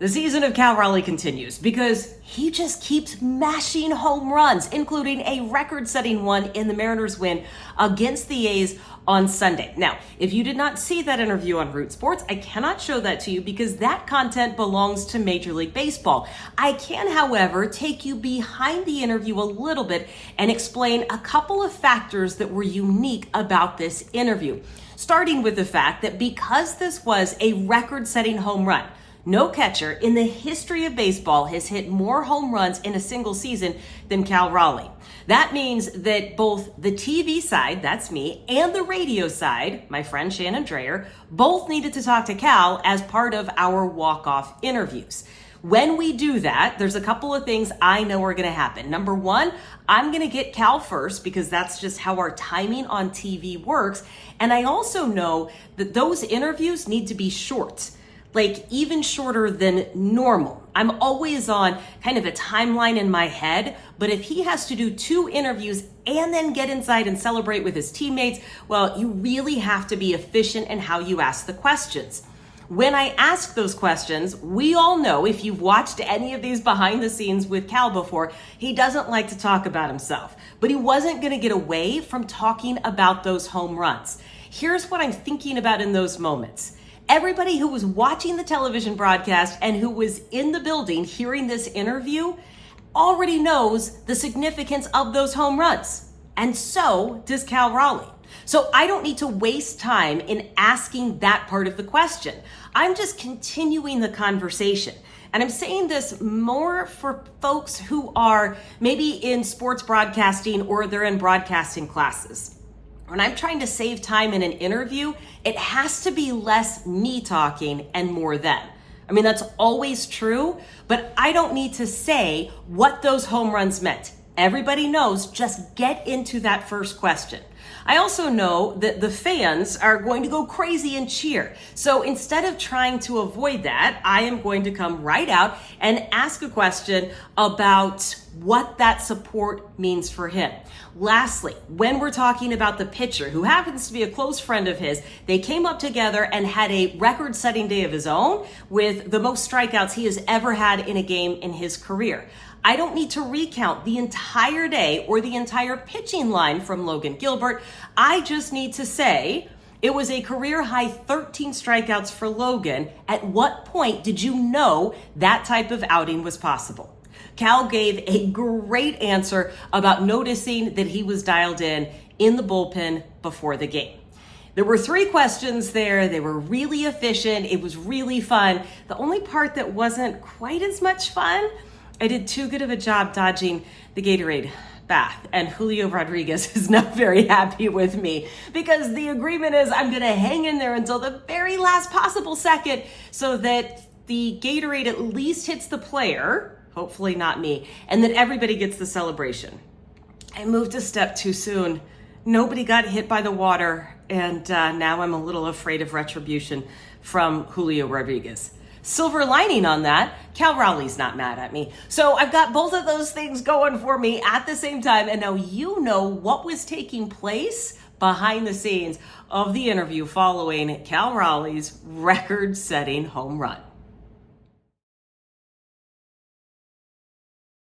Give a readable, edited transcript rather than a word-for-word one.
The season of Cal Raleigh continues because he just keeps mashing home runs, including a record-setting one in the Mariners' win against the A's on Sunday. Now, if you did not see that interview on Root Sports, I cannot show that to you because that content belongs to Major League Baseball. I can, however, take you behind the interview a little bit and explain a couple of factors that were unique about this interview. Starting with the fact that because this was a record-setting home run, no catcher in the history of baseball has hit more home runs in a single season than Cal Raleigh. That means that both the TV side, that's me, and the radio side, my friend Shannon Dreyer, both needed to talk to Cal as part of our walk-off interviews. When we do that, there's a couple of things I know are going to happen. Number one, I'm going to get Cal first because that's just how our timing on TV works. And I also know that those interviews need to be short, like even shorter than normal. I'm always on kind of a timeline in my head, but if he has to do 2 interviews and then get inside and celebrate with his teammates, well, you really have to be efficient in how you ask the questions. When I ask those questions, we all know, if you've watched any of these behind the scenes with Cal before, he doesn't like to talk about himself, but he wasn't going to get away from talking about those home runs. Here's what I'm thinking about in those moments. Everybody who was watching the television broadcast and who was in the building hearing this interview already knows the significance of those home runs. And so does Cal Raleigh. So I don't need to waste time in asking that part of the question. I'm just continuing the conversation. And I'm saying this more for folks who are maybe in sports broadcasting or they're in broadcasting classes. When I'm trying to save time in an interview, it has to be less me talking and more them. I mean, that's always true, but I don't need to say what those home runs meant. Everybody knows, just get into that first question. I also know that the fans are going to go crazy and cheer. So instead of trying to avoid that, I am going to come right out and ask a question about what that support means for him. Lastly, when we're talking about the pitcher, who happens to be a close friend of his, they came up together and had a record-setting day of his own with the most strikeouts he has ever had in a game in his career. I don't need to recount the entire day or the entire pitching line from Logan Gilbert. I just need to say it was a career-high 13 strikeouts for Logan. At what point did you know that type of outing was possible? Cal gave a great answer about noticing that he was dialed in the bullpen before the game. There were 3 questions there. They were really efficient. It was really fun. The only part that wasn't quite as much fun, I did too good of a job dodging the Gatorade bath, and Julio Rodriguez is not very happy with me because the agreement is I'm going to hang in there until the very last possible second so that the Gatorade at least hits the player, hopefully not me, and that everybody gets the celebration. I moved a step too soon. Nobody got hit by the water, and now I'm a little afraid of retribution from Julio Rodriguez. Silver lining on that, Cal Raleigh's not mad at me. So I've got both of those things going for me at the same time, and now you know what was taking place behind the scenes of the interview following Cal Raleigh's record-setting home run.